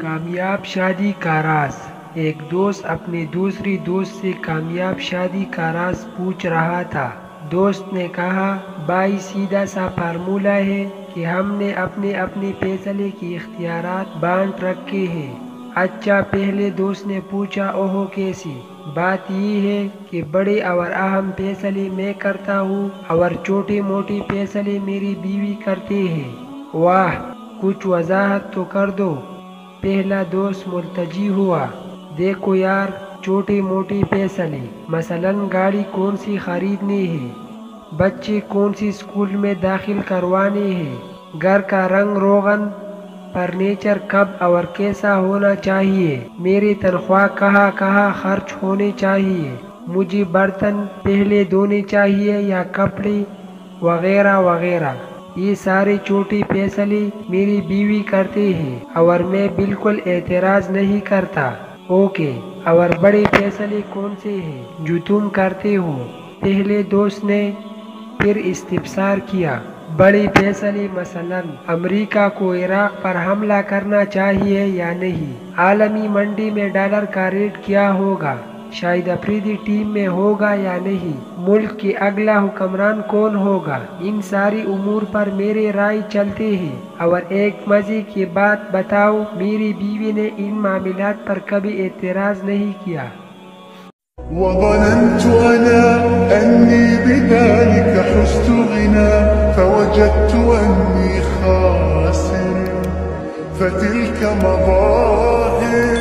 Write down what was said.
کامیاب شادی کا راز۔ ایک دوست اپنے دوسری دوست سے کامیاب شادی کا راز پوچھ رہا تھا۔ دوست نے کہا، بھائی سیدھا سا فارمولہ ہے کہ ہم نے اپنے اپنے فیصلے کے اختیارات بانٹ رکھے ہیں۔ اچھا، پہلے دوست نے پوچھا، اوہ کیسے؟ بات یہ ہے کہ بڑے اور اہم فیصلے میں کرتا ہوں اور چھوٹے موٹے فیصلے میری بیوی کرتے ہیں۔ واہ، کچھ وضاحت تو کر دو۔ پہلا دوست ملتجی ہوا۔ دیکھو یار، چھوٹے موٹے فیصلے، مثلاً گاڑی کون سی خریدنی ہے، بچے کون سی اسکول میں داخل کروانے ہیں، گھر کا رنگ روغن، فرنیچر کب اور کیسا ہونا چاہیے، میری تنخواہ کہاں کہاں خرچ ہونی چاہیے، مجھے برتن پہلے دھونے چاہیے یا کپڑے، وغیرہ وغیرہ۔ یہ سارے چھوٹے فیصلے میری بیوی کرتے ہیں اور میں بالکل اعتراض نہیں کرتا۔ اوکے، اور بڑے فیصلے کون سے ہیں جو تم کرتے ہو؟ پہلے دوست نے پھر استفسار کیا۔ بڑے فیصلے، مثلاً امریکہ کو عراق پر حملہ کرنا چاہیے یا نہیں، عالمی منڈی میں ڈالر کا ریٹ کیا ہوگا، شاہد افریدی ٹیم میں ہوگا یا نہیں، ملک کے اگلا حکمران کون ہوگا، ان ساری امور پر میرے رائے چلتے ہیں۔ اور ایک مزے کی بات بتاؤ، میری بیوی نے ان معاملات پر کبھی اعتراض نہیں کیا۔ وظننت أنا أني بذلك حزت غنى فوجدت أني خاسر فتلك مظاهر